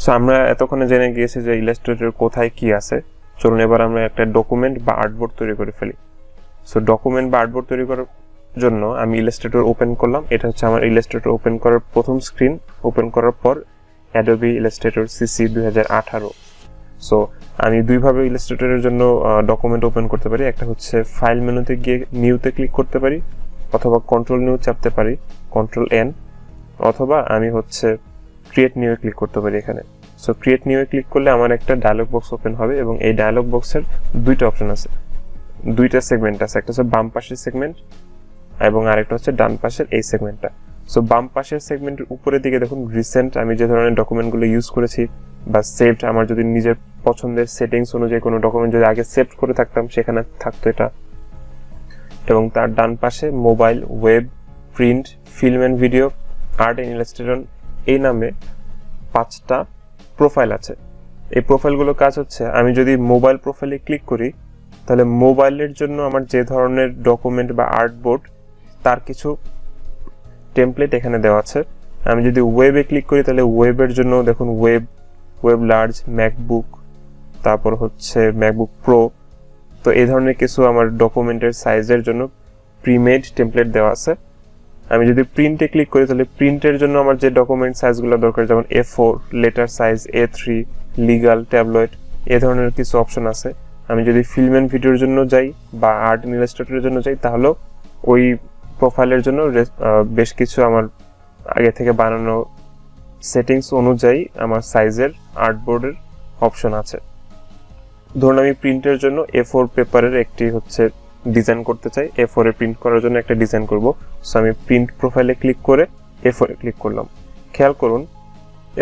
So আমরা এতক্ষণে জেনে গিয়েছি যে ইলাস্ট্রেটর কোথায় কি আছে। চলুন এবার আমরা একটা ডকুমেন্ট বা আর্টবোর্ড তৈরি করে ফেলি। সো ডকুমেন্ট বা আর্টবোর্ড তৈরি করার জন্য আমি ইলাস্ট্রেটর ওপেন করলাম। এটা হচ্ছে আমার ইলাস্ট্রেটর ওপেন করার প্রথম স্ক্রিন। ওপেন করার পর অ্যাডোবি ইলাস্ট্রেটর সিসি 2018। সো আমি দুইভাবে ইলাস্ট্রেটরের জন্য ডকুমেন্ট ওপেন করতে পারি। একটা হচ্ছে ফাইল মেনুতে গিয়ে নিউতে ক্লিক করতে পারি, অথবা কন্ট্রোল নিউ চাপতে পারি, কন্ট্রোল এন, অথবা আমি হচ্ছে ক্রিয়েট নিউয়ে ক্লিক করতে পারি এখানে। সো ক্রিয়েট নিউয়ে ক্লিক করলে আমার একটা ডায়লগ বক্স ওপেন হবে এবং এই ডায়লগ বক্সের দুইটা অপশন আছে, দুইটা সেগমেন্ট আছে। একটা হচ্ছে বাম পাশের সেগমেন্ট এবং আরেকটা হচ্ছে ডান পাশের এই সেগমেন্টটা। সো বাম পাশের সেগমেন্টের উপরের দিকে দেখুন রিসেন্ট আমি যে ধরনের ডকুমেন্টগুলো ইউজ করেছি বা সেভড, আমার যদি নিজের পছন্দের সেটিংস অনুযায়ী কোনো ডকুমেন্ট যদি আগে সেভ করে থাকতাম সেখানে থাকতো এটা। এবং তার ডান পাশে mobile, web, print, film and video, art and illustration এই নামে 5টা প্রোফাইল আছে। এই প্রোফাইলগুলোর কাজ হচ্ছে, আমি যদি মোবাইল প্রোফাইলে ক্লিক করি তাহলে মোবাইলের জন্য আমার যে ধরনের ডকুমেন্ট বা আর্টবোর্ড তার কিছু টেমপ্লেট এখানে দেওয়া আছে। আমি যদি ওয়েবে ক্লিক করি তাহলে ওয়েবের জন্য দেখুন ওয়েব লার্জ, ম্যাকবুক, তারপর হচ্ছে ম্যাকবুক প্রো। তো এই ধরনের কিছু আমার ডকুমেন্টের সাইজের জন্য প্রিমেড টেমপ্লেট দেওয়া আছে। আমি যদি প্রিন্টে ক্লিক করি তাহলে প্রিন্টের জন্য আমার যে ডকুমেন্ট সাইজগুলো দরকার, যেমন A4, letter size, A3, legal, tabloid, এ ধরনের কিছু অপশন আছে। আমি যদি ফিল্ম অ্যান্ড ভিডিওর জন্য যাই বা আর্ট অ্যান্ড ইলাস্ট্রেটরের জন্য যাই তাহলেও ওই প্রোফাইলের জন্য বেশ কিছু আমার আগে থেকে বানানো সেটিংস অনুযায়ী আমার সাইজের আর্টবোর্ডের অপশন আছে। ধরুন আমি প্রিন্টের জন্য A4 পেপারের একটি হচ্ছে ডিজাইন করতে চাই, A4 এ প্রিন্ট করার জন্য একটা ডিজাইন করব। সো আমি প্রিন্ট প্রোফাইলে ক্লিক করে A4 এ ক্লিক করলাম। খেয়াল করুন,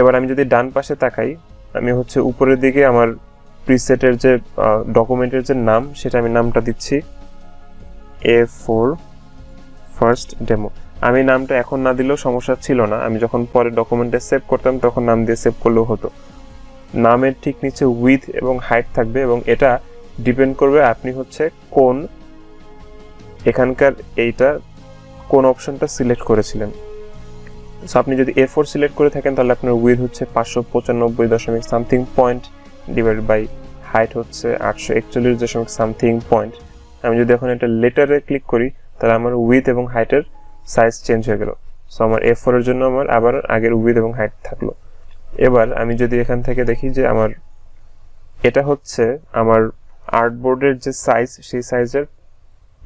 এবার আমি যদি ডান পাশে তাকাই, আমি হচ্ছে উপরের দিকে আমার প্রিসেটের যে ডকুমেন্টের যে নাম, সেটা আমি নামটা দিচ্ছি A4 ফার্স্ট ডেমো। আমি নামটা এখন না দিলেও সমস্যা ছিল না, আমি যখন পরে ডকুমেন্টে সেভ করতাম তখন নাম দিয়ে সেভ করলেও হতো। নামের ঠিক নিচে উইথ এবং হাইট থাকবে এবং এটা ডিপেন্ড করবে আপনি হচ্ছে কোন এখানকার এইটা কোন অপশনটা সিলেক্ট করেছিলেন। সো আপনি যদি A4 সিলেক্ট করে থাকেন তাহলে আপনার উইথ হচ্ছে 595 something point divide by height হচ্ছে 841 সামথিং পয়েন্ট। আমি যদি এখন এটা লেটারে ক্লিক করি তাহলে আমার উইথ এবং হাইটের সাইজ চেঞ্জ হয়ে গেল। সো আমার A4 এর জন্য আমার আবার আগের উইথ এবং হাইট থাকলো। এবার আমি যদি এখান থেকে দেখি যে আমার এটা হচ্ছে আমার আর্টবোর্ডের যে সাইজ, সেই সাইজের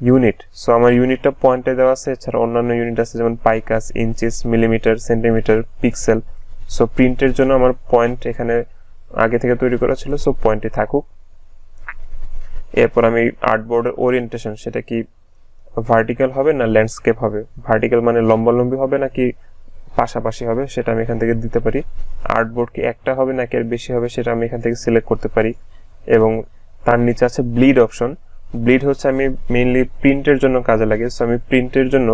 ইউনিট। সো আমার ইউনিটটা পয়েন্টে দেওয়া আছে, এছাড়া অন্যান্য ইউনিট আছে যেমন picas, inches, millimetre, centimetre, pixel. So প্রিন্টের জন্য আমার পয়েন্ট এখানে আগে থেকে তৈরি করা ছিল, সো পয়েন্টে থাকুক। এরপর আমি আর্টবোর্ডের ওরিয়েন্টেশন, সেটা কি ভার্টিক্যাল হবে না ল্যান্ডস্কেপ হবে, ভার্টিক্যাল মানে লম্বালম্বি হবে নাকি পাশাপাশি হবে, সেটা আমি এখান থেকে দিতে পারি। আর্টবোর্ড কি একটা হবে নাকি এর বেশি হবে, সেটা আমি এখান থেকে সিলেক্ট করতে পারি। এবং তার নিচে আছে ব্লিড অপশন। ব্লিড হচ্ছে আমি মেইনলি প্রিন্টের জন্য কাজে লাগে। সো আমি প্রিন্টের জন্য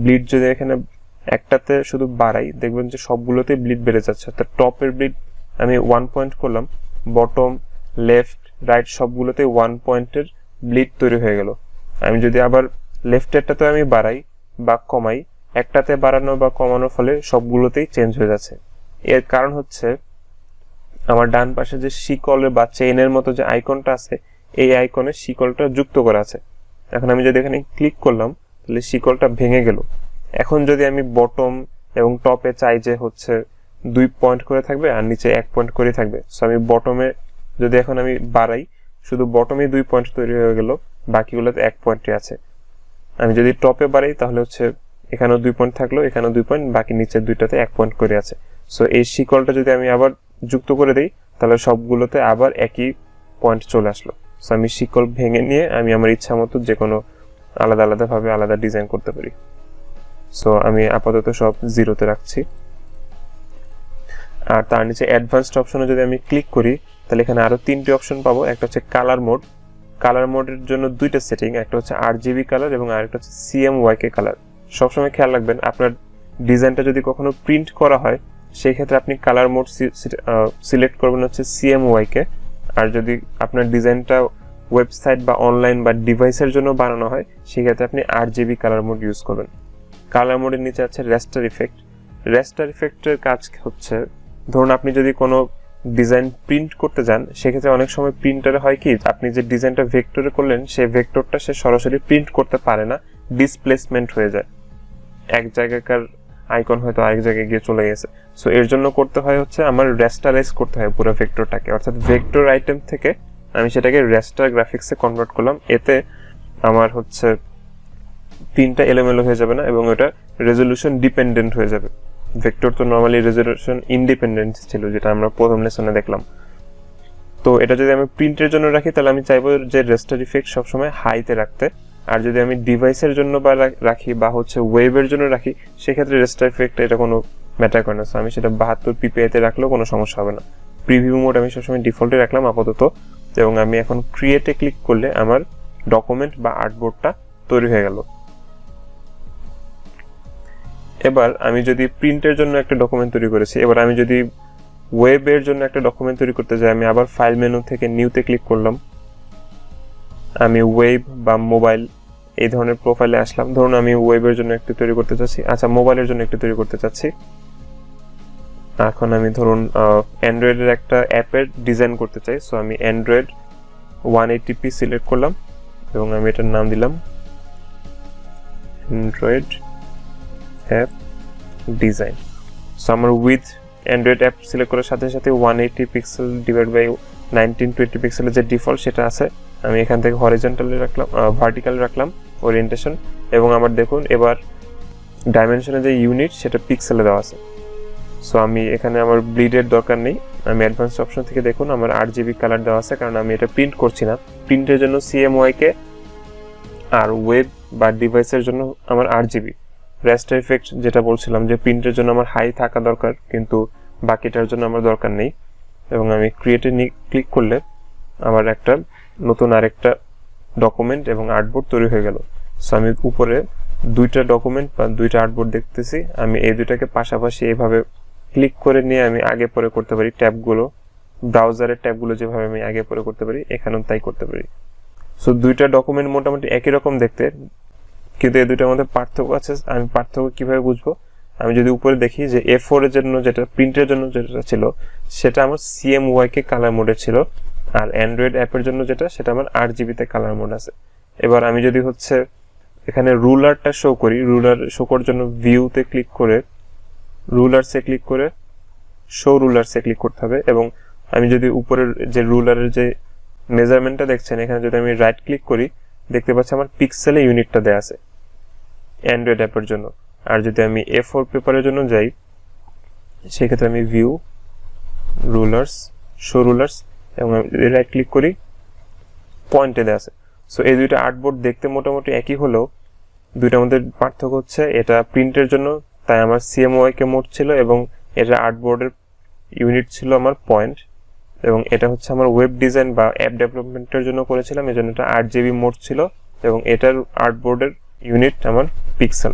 ব্লিড যদি এখানে একটাতে শুধু বাড়াই, দেখবেন যে সবগুলোতেই ব্লিড বেড়ে যাচ্ছে। অর্থাৎ টপের ব্লিড আমি 1 পয়েন্ট করলাম, বটম, লেফট, রাইট সবগুলোতেই 1 পয়েন্টের ব্লিড তৈরি হয়ে গেল। আমি যদি আবার লেফটেরটাতে আমি বাড়াই বা কমাই, একটাতে বাড়ানো বা কমানোর ফলে সবগুলোতেই চেঞ্জ হয়ে যাচ্ছে। এর কারণ হচ্ছে আমার ডান পাশে যে শিকলের বা চেইনের মতো যে আইকনটা আছে, এই আইকনে শিকলটা যুক্ত করা আছে। এখন আমি যদি এখানে ক্লিক করলাম তাহলে শিকলটা ভেঙে গেল। এখন যদি আমি বটম এবং টপে চাই যে হচ্ছে 2 পয়েন্ট করে থাকবে আর নিচে 1 পয়েন্ট করে থাকবে, সো আমি বটমে যদি এখন আমি বাড়াই, শুধু বটমে 2 পয়েন্ট তৈরি হয়ে গেল, বাকিগুলোতে 1 পয়েন্টই আছে। আমি যদি টপে বাড়াই তাহলে হচ্ছে এখানেও 2 পয়েন্ট থাকলো, এখানেও 2 পয়েন্ট, বাকি নিচের দুইটাতে 1 পয়েন্ট করে আছে। সো এই শিকলটা যদি আমি আবার যুক্ত করে দিই তাহলে সবগুলোতে আবার একই পয়েন্ট চলে আসলো। সো আমি শিকল ভেঙে নিয়ে আমি আমার ইচ্ছা মতো যে কোনো আলাদা আলাদাভাবে আলাদা ডিজাইন করতে পারি। সো আমি আপাতত সব 0-তে রাখছি। আর তার নিচে অ্যাডভান্সড অপশনে যদি আমি ক্লিক করি তাহলে এখানে আরো 3টি অপশন পাবো। একটা হচ্ছে কালার মোড। কালার মোডের জন্য 2টা সেটিং, একটা হচ্ছে RGB কালার এবং আরেকটা হচ্ছে CMYK কালার। সবসময় খেয়াল রাখবেন আপনার ডিজাইনটা যদি কখনো প্রিন্ট করা হয় সেই ক্ষেত্রে আপনি কালার মোড সিলেক্ট করবেন হচ্ছে CMYK। আর যদি আপনার ডিজাইনটা ওয়েবসাইট বা অনলাইন বা ডিভাইসের জন্য বানানো হয় সেই ক্ষেত্রে আপনি RGB কালার মোড ইউজ করবেন। কালার মোডের নিচে আছে রেস্টার ইফেক্ট। রেস্টার ইফেক্টের কাজ হচ্ছে ধরুন আপনি যদি কোনো ডিজাইন প্রিন্ট করতে যান, সেক্ষেত্রে অনেক সময় প্রিন্টারে হয় কি, আপনি যে ডিজাইনটা ভেক্টরে করলেন সেই ভেক্টরটা সে সরাসরি প্রিন্ট করতে পারে না, ডিসপ্লেসমেন্ট হয়ে যায়, এক জায়গাকার আইকন হয়তো আরেক জায়গায় গিয়ে চলে গেছে। সো এর জন্য করতে হয় হচ্ছে আমার রেস্টারাইজ করতে হয় পুরো ভেক্টরটাকে, অর্থাৎ ভেক্টর আইটেম থেকে আমি সেটাকে রেস্টার গ্রাফিক্সে কনভার্ট করলাম। এতে আমার হচ্ছে প্রিন্টটা এলোমেলো হয়ে যাবে না এবং ওটা রেজলিউশন ডিপেন্ডেন্ট হয়ে যাবে। ভেক্টর তো নর্মালি রেজলিউশন ইনডিপেন্ডেন্ট ছিল, যেটা আমরা প্রথম লেসনে দেখলাম। তো এটা যদি আমি প্রিন্টের জন্য রাখি, তাহলে আমি চাইবো যে রেস্টার ইফেক্ট সবসময় হাইতে রাখতে। আর যদি আমি ডিভাইসের জন্য বা রাখি বা হচ্ছে ওয়েবের জন্য রাখি, সেক্ষেত্রে রেস্টার ইফেক্ট এটা কোনো ম্যাটার করে না। সো আমি সেটা 72 ppi-তে রাখলেও কোনো সমস্যা হবে না। প্রিভিউ মোড আমি সবসময় ডিফল্টে রাখলাম আপাতত, এবং আমি এখন ক্রিয়েটে ক্লিক করলে আমার ডকুমেন্ট বা আর্টবোর্ডটা তৈরি হয়ে গেল। এবার আমি যদি প্রিন্টের জন্য একটা ডকুমেন্ট তৈরি করেছি, এবার আমি যদি ওয়েবের জন্য একটা ডকুমেন্ট তৈরি করতে যাই, আমি আবার ফাইল মেনু থেকে নিউতে ক্লিক করলাম, আমি ওয়েব বা মোবাইল এই ধরনের প্রোফাইলে আসলাম। ধরুন আমি ওয়েবের জন্য একটু তৈরি করতে চাচ্ছি, আচ্ছা মোবাইলের জন্য একটু তৈরি করতে চাচ্ছি। এখন আমি ধরুন অ্যান্ড্রয়েডের একটা অ্যাপের ডিজাইন করতে চাই। সো আমি অ্যান্ড্রয়েড 180p সিলেক্ট করলাম এবং আমি এটার নাম দিলাম অ্যান্ড্রয়েড অ্যাপ ডিজাইন। সো আমার উইথ অ্যান্ড্রয়েড অ্যাপ সিলেক্ট করার সাথে সাথে 180 পিক্সেল ডিভাইড বাই 1920 পিক্সেলের যে ডিফল্ট সেটা আছে, আমি এখান থেকে হরিজন্টালে রাখলাম, ভার্টিক্যাল রাখলাম ওরিয়েন্টেশন। এবং আমার দেখুন এবার ডাইমেনশনের যে ইউনিট সেটা পিক্সেলে দেওয়া আছে। সো আমি এখানে আমার ব্লিডের দরকার নেই, আমি অ্যাডভান্স অপশন থেকে দেখুন আমার RGB কালার দেওয়া আছে, কারণ আমি এটা প্রিন্ট করছি না। প্রিন্টের জন্য CMYK আর ওয়েব বা ডিভাইসের জন্য আমার RGB। রেস্টার ইফেক্ট যেটা বলছিলাম যে প্রিন্টের জন্য আমার হাই থাকা দরকার, কিন্তু বাকিটার জন্য আমার দরকার নেই। এবং আমি ক্রিয়েটে ক্লিক করলে আমার একটা নতুন আরেকটা ডকুমেন্ট এবং আর্টবোর্ড তৈরি হয়ে গেল। সো আমি উপরে দুইটা ডকুমেন্ট বা দুইটা আর্টবোর্ড দেখতেছি, আমি এই দুইটাকে পাশাপাশি এইভাবে ক্লিক করে নিয়ে আমি আগে পরে করতে পারি। ট্যাবগুলো, ব্রাউজারের ট্যাবগুলো যেভাবে আমি আগে পরে করতে পারি, এখানেও তাই করতে পারি। সো দুইটা ডকুমেন্ট মোটামুটি একই রকম দেখতে, কিন্তু এই দুইটার মধ্যে পার্থক্য আছে। আমি পার্থক্য কিভাবে বুঝবো? আমি যদি উপরে দেখি যে A4 এর জন্য যেটা প্রিন্টের জন্য যেটা ছিল সেটা আমার CMYK কালার মোডে ছিল, আর অ্যান্ড্রয়েড অ্যাপের জন্য যেটা সেটা আমার RGB-তে কালার মোড আছে। এবার আমি যদি হচ্ছে এখানে রুলারটা শো করি, রুলার শো করার জন্য ভিউতে ক্লিক করে রুলারসে ক্লিক করে শো রুলারসে ক্লিক করতে হবে। এবং আমি যদি উপরের যে রুলারের যে মেজারমেন্টটা দেখছেন, এখানে যদি আমি রাইট ক্লিক করি, দেখতে পাচ্ছি আমার পিক্সেলে ইউনিটটা দেওয়া আছে অ্যান্ড্রয়েড অ্যাপের জন্য। আর যদি আমি A4 পেপারের জন্য যাই, সেক্ষেত্রে আমি ভিউ রুলার্স শো রুলার্স এবং আমি যদি রাইট ক্লিক করি, পয়েন্টে দেওয়া আছে। সো এই দুইটা আর্টবোর্ড দেখতে মোটামুটি একই হলেও দুইটার মধ্যে পার্থক্য হচ্ছে এটা প্রিন্টের জন্য তাই আমার CMYK মোড ছিল এবং এটা আর্টবোর্ডের ইউনিট ছিল আমার পয়েন্ট, এবং এটা হচ্ছে আমার ওয়েব ডিজাইন বা অ্যাপ ডেভেলপমেন্টের জন্য করেছিলাম, এই জন্য এটা RGB মোড ছিল এবং এটার আর্টবোর্ডের ইউনিট আমার পিক্সেল।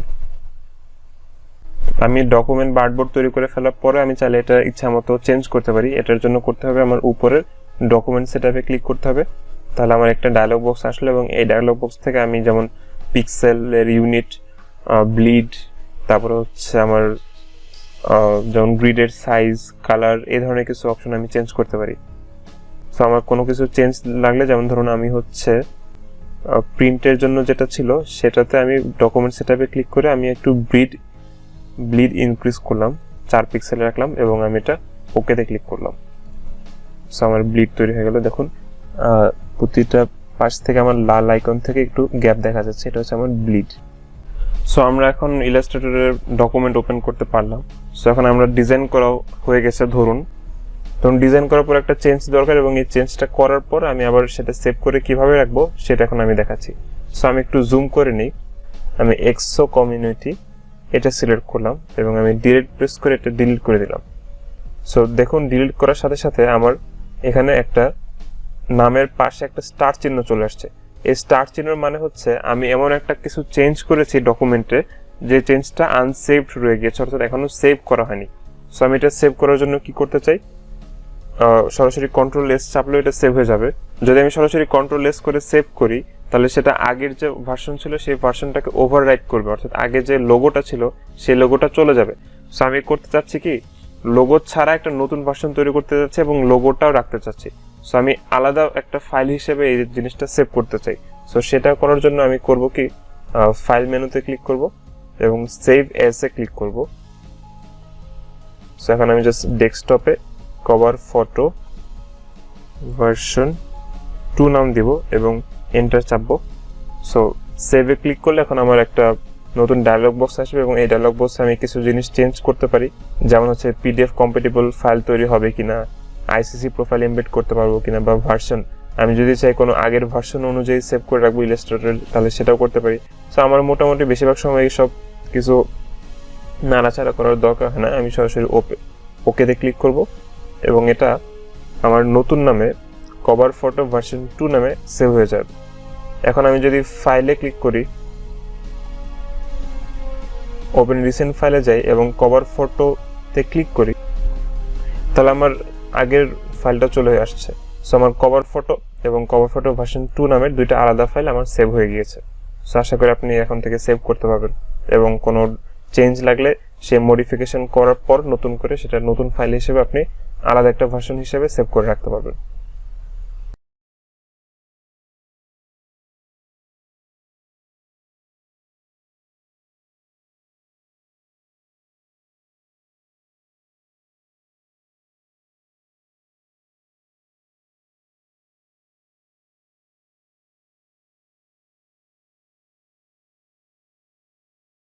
আমি ডকুমেন্ট বা আর্টবোর্ড তৈরি করে ফেলার পরে আমি চাইলে এটা ইচ্ছা মতো চেঞ্জ করতে পারি। এটার জন্য করতে হবে আমার উপরের ডকুমেন্ট সেটআপে ক্লিক করতে হবে, তাহলে আমার একটা ডায়লগ বক্স আসলো এবং এই ডায়লগ বক্স থেকে আমি যেমন পিক্সেলের ইউনিট, ব্লিড, তারপরে হচ্ছে আমার যেমন গ্রিডের সাইজ, কালার, এই ধরনের কিছু অপশন আমি চেঞ্জ করতে পারি। সো আমার কোনো কিছু চেঞ্জ লাগলে, যেমন ধরুন আমি হচ্ছে প্রিন্টের জন্য যেটা ছিল সেটাতে আমি ডকুমেন্ট সেটআপে ক্লিক করে আমি একটু ব্লিড ইনক্রিজ করলাম, 4 পিক্সেল রাখলাম এবং আমি এটা ওকেতে ক্লিক করলাম। সো আমার ব্লিড তৈরি হয়ে গেল। দেখুন প্রতিটা পাশ থেকে আমার লাল আইকন থেকে একটু গ্যাপ দেখা যাচ্ছে, এটা হচ্ছে আমার ব্লিড। সো আমরা এখন ইলাস্ট্রেটরের ডকুমেন্ট ওপেন করতে পারলাম। সো এখন আমরা ডিজাইন করা হয়ে গেছে। ধরুন ডিজাইন করার পর একটা চেঞ্জ দরকার এবং এই চেঞ্জটা করার পর আমি আবার সেটা সেভ করে কিভাবে রাখবো সেটা এখন আমি দেখাচ্ছি। সো আমি একটু জুম করে নিই, আমি এক্সো কমিউনিটি এটা সিলেক্ট করলাম এবং আমি ডিলিট প্রেস করে এটা ডিলিট করে দিলাম। সো দেখুন ডিলিট করার সাথে সাথে আমার এখানে একটা নামের পাশে একটা স্টার চিহ্ন চলে আসছে। এই স্টার চিহ্নের মানে হচ্ছে আমি এমন একটা কিছু চেঞ্জ করেছি ডকুমেন্টে যে চেঞ্জটা আনসেভড রয়ে গেছে, অর্থাৎ এখনো সেভ করা হয়নি। সো আমি এটা সেভ করার জন্য কি করতে চাই, সরাসরি Ctrl+S চাপলেও এটা সেভ হয়ে যাবে। যদি আমি সরাসরি Ctrl+S করে সেভ করি, তাহলে সেটা আগের যে ভার্সন ছিল সেই ভার্সনটাকে ওভাররাইট করবে, অর্থাৎ আগে যে লোগোটা ছিল সেই লোগোটা চলে যাবে। সো আমি করতে চাচ্ছি কি, লোগো ছাড়া একটা নতুন ভার্সন তৈরি করতে যাচ্ছি এবং লোগোটাও রাখতে চাচ্ছি। সো আমি আলাদা একটা ফাইল হিসেবে এই জিনিসটা সেভ করতে চাই। সো সেটা করার জন্য আমি করব কি, ফাইল মেনুতে ক্লিক করব এবং সেভ এস এ ক্লিক করব। সো এখন আমি জাস্ট ডেস্কটপে কভার ফটো ভার্সন 2 নাম দিব এবং এন্টার চাপবো। সো সেভে ক্লিক করলে এখন আমার একটা নতুন ডায়লগ বক্স আসবে এবং এই ডায়লগ বক্সে আমি কিছু জিনিস চেঞ্জ করতে পারি, যেমন হচ্ছে পিডিএফ কম্প্যাটিবল ফাইল তৈরি হবে কিনা, আইসিসি প্রোফাইল এমবেড করতে পারবো কিনা, বা ভার্সন আমি যদি চাই কোনো আগের ভার্সন অনুযায়ী সেভ করে রাখবো ইলাস্ট্রেটর, তাহলে সেটাও করতে পারি। সো আমার মোটামুটি বেশিরভাগ সময় এই সব কিছু নাড়াচাড়া করার দরকার হয় না, আমি সরাসরি ওকেতে ক্লিক করব এবং এটা আমার নতুন নামে কভার ফটো ভার্সন 2 নামে সেভ হয়ে যাবে। এখন আমি যদি ফাইলে ক্লিক করি, ওপেন রিসেন্ট ফাইলে যাই এবং কভার ফটোতে ক্লিক করি, তাহলে আমার আগের ফাইলটা চলে আসছে। সো আমার কভার ফটো এবং কভার ফটো ভার্সন 2 নামের দুইটা আলাদা ফাইল আমার সেভ হয়ে গিয়েছে। সো আশা করি আপনি এখন থেকে সেভ করতে পারবেন এবং কোনো চেঞ্জ লাগলে সে মডিফিকেশন করার পর নতুন করে সেটা নতুন ফাইল হিসেবে আপনি আলাদা একটা ভার্সন হিসেবে সেভ করে রাখতে পারবেন।